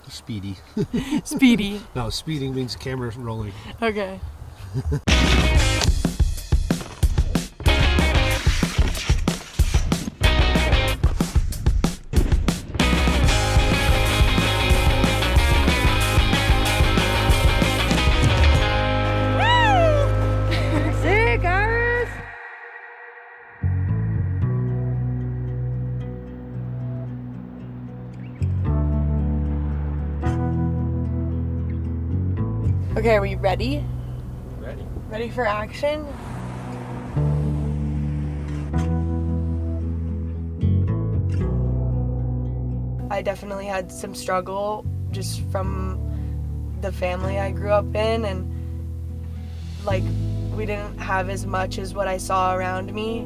Speedy. Speedy. No, speeding means camera rolling. Okay. Okay, are we ready? Ready. Ready for action? I definitely had some struggle just from the family I grew up in, and like we didn't have as much as what I saw around me.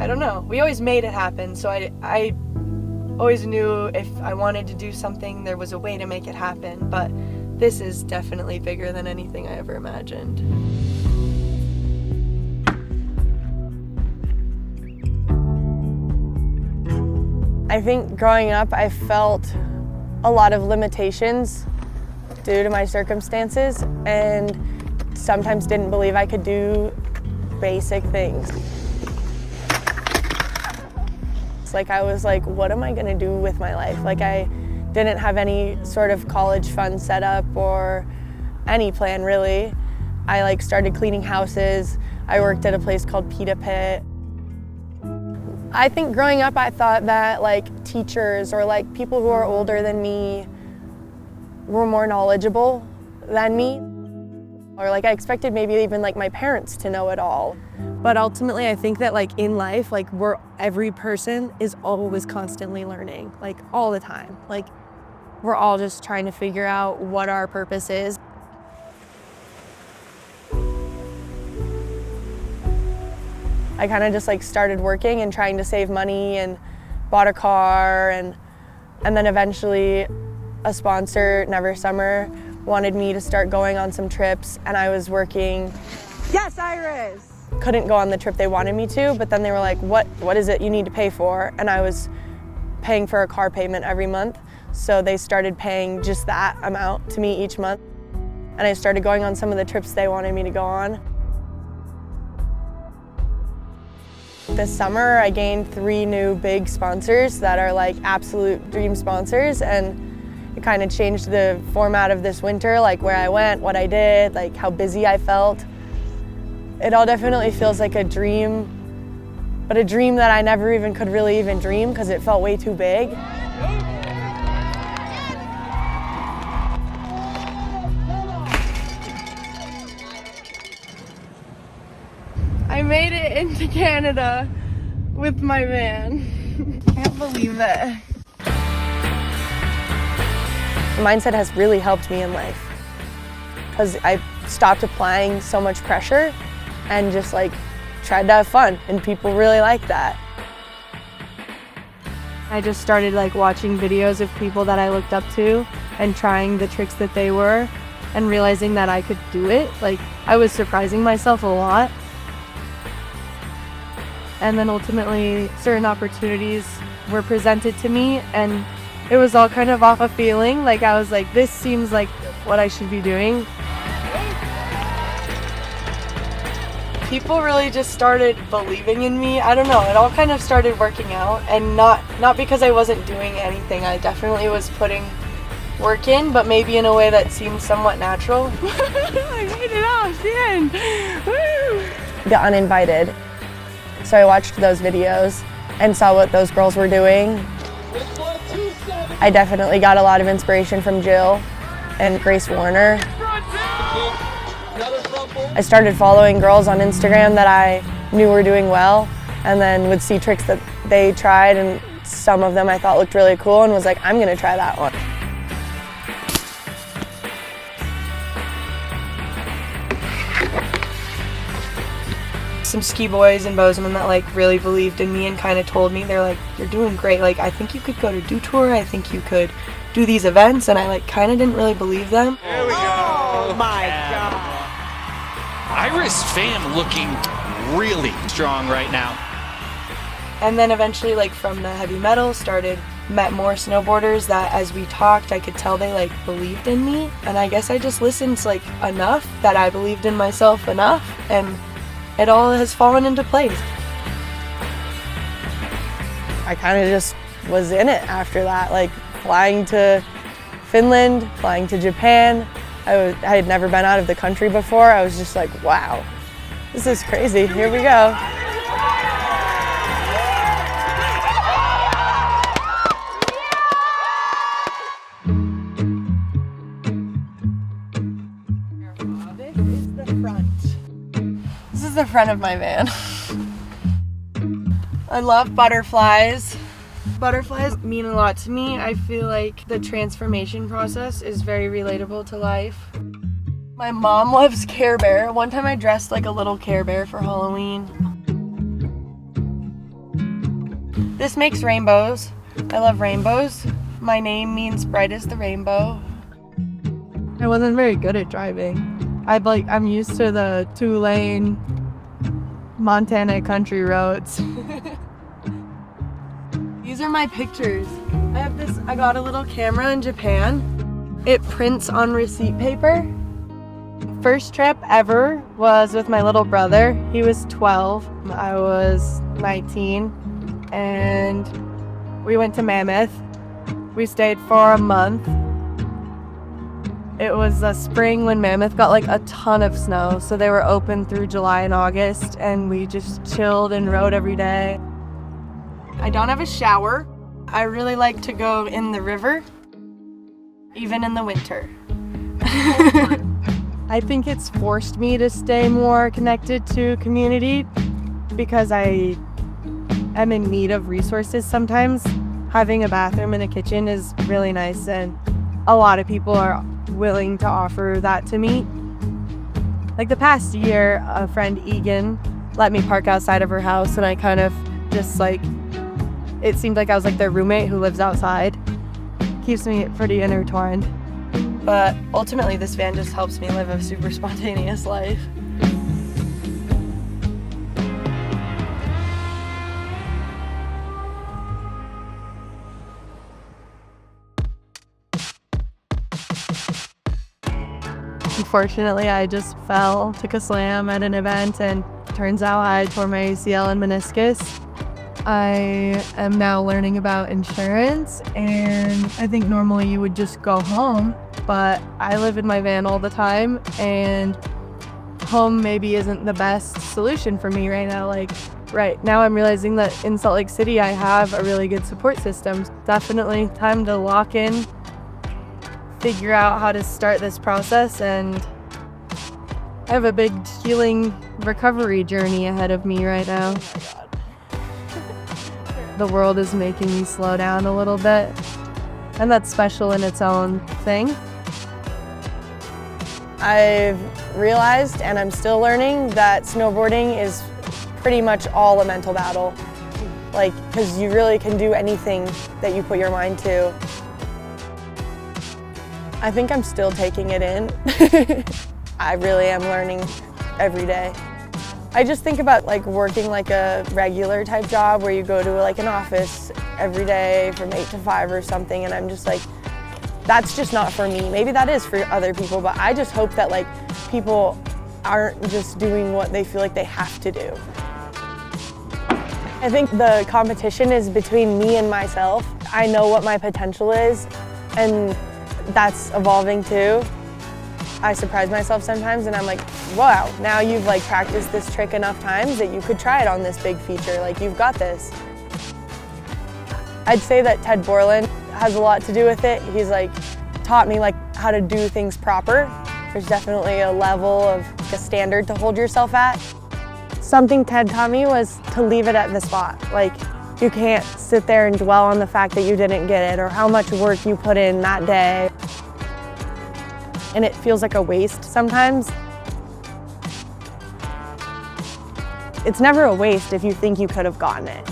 I don't know. We always made it happen, so I always knew if I wanted to do something, there was a way to make it happen, but this is definitely bigger than anything I ever imagined. I think growing up, I felt a lot of limitations due to my circumstances and sometimes didn't believe I could do basic things. Like I was like, what am I gonna do with my life? Like I didn't have any sort of college fund set up or any plan really. I like started cleaning houses. I worked at a place called Pita Pit. I think growing up I thought that like teachers or like people who are older than me were more knowledgeable than me. Or like I expected maybe even like my parents to know it all. But ultimately I think that like in life, like every person is always constantly learning, like all the time. Like we're all just trying to figure out what our purpose is. I kind of just like started working and trying to save money and bought a car and then eventually a sponsor, Never Summer, wanted me to start going on some trips, and I was working. Yes, Iris! Couldn't go on the trip they wanted me to, but then they were like, what is it you need to pay for? And I was paying for a car payment every month, so they started paying just that amount to me each month. And I started going on some of the trips they wanted me to go on. This summer, I gained 3 new big sponsors that are like absolute dream sponsors, and it kind of changed the format of this winter, like where I went, what I did, like how busy I felt. It all definitely feels like a dream, but a dream that I never even could really even dream because it felt way too big. I made it into Canada with my van. Can't believe it. Mindset has really helped me in life because I stopped applying so much pressure and just like tried to have fun, and people really like that. I just started like watching videos of people that I looked up to and trying the tricks that they were and realizing that I could do it. Like I was surprising myself a lot. And then ultimately certain opportunities were presented to me, and it was all kind of off a feeling. Like I was like, this seems like what I should be doing. People really just started believing in me. I don't know, it all kind of started working out, and not because I wasn't doing anything. I definitely was putting work in, but maybe in a way that seemed somewhat natural. I made it out, the end. Woo! Got uninvited. So I watched those videos and saw what those girls were doing. I definitely got a lot of inspiration from Jill and Grace Warner. I started following girls on Instagram that I knew were doing well, and then would see tricks that they tried, and some of them I thought looked really cool, and was like, I'm gonna try that one. Some ski boys in Bozeman that like really believed in me and kind of told me, they're like, you're doing great, like I think you could go to Do Tour, I think you could do these events, and I like kind of didn't really believe them. There we go. Oh my God. Iris Pham looking really strong right now. And then eventually, like from the heavy metal, started met more snowboarders that as we talked, I could tell they like believed in me. And I guess I just listened like enough that I believed in myself enough, and it all has fallen into place. I kind of just was in it after that, like flying to Finland, flying to Japan. I had never been out of the country before. I was just like, wow, this is crazy. Here we go. This is the front. This is the front of my van. I love butterflies. Butterflies mean a lot to me. I feel like the transformation process is very relatable to life. My mom loves Care Bear. One time I dressed like a little Care Bear for Halloween. This makes rainbows. I love rainbows. My name means bright as the rainbow. I wasn't very good at driving. I'm used to the 2-lane Montana country roads. These are my pictures. I got a little camera in Japan. It prints on receipt paper. First trip ever was with my little brother. He was 12, I was 19, and we went to Mammoth. We stayed for a month. It was a spring when Mammoth got like a ton of snow, so they were open through July and August, and we just chilled and rode every day. I don't have a shower. I really like to go in the river, even in the winter. I think it's forced me to stay more connected to community because I am in need of resources sometimes. Having a bathroom and a kitchen is really nice, and a lot of people are willing to offer that to me. Like the past year, a friend, Egan, let me park outside of her house, and I kind of just like, it seemed like I was like their roommate who lives outside. Keeps me pretty intertwined. But ultimately, this van just helps me live a super spontaneous life. Unfortunately, I just took a slam at an event, and turns out I tore my ACL and meniscus. I am now learning about insurance, and I think normally you would just go home, but I live in my van all the time, and home maybe isn't the best solution for me right now. Like right now I'm realizing that in Salt Lake City I have a really good support system. Definitely time to lock in, figure out how to start this process, and I have a big healing recovery journey ahead of me right now. The world is making me slow down a little bit, and that's special in its own thing. I've realized, and I'm still learning, that snowboarding is pretty much all a mental battle. Like, because you really can do anything that you put your mind to. I think I'm still taking it in. I really am learning every day. I just think about like working like a regular type job where you go to like an office every day from 8 to 5 or something, and I'm just like, that's just not for me. Maybe that is for other people, but I just hope that like people aren't just doing what they feel like they have to do. I think the competition is between me and myself. I know what my potential is, and that's evolving too. I surprise myself sometimes, and I'm like, wow, now you've like practiced this trick enough times that you could try it on this big feature. Like, you've got this. I'd say that Ted Borland has a lot to do with it. He's like taught me like how to do things proper. There's definitely a level of a standard to hold yourself at. Something Ted taught me was to leave it at the spot. Like, you can't sit there and dwell on the fact that you didn't get it or how much work you put in that day. And it feels like a waste sometimes. It's never a waste if you think you could have gotten it.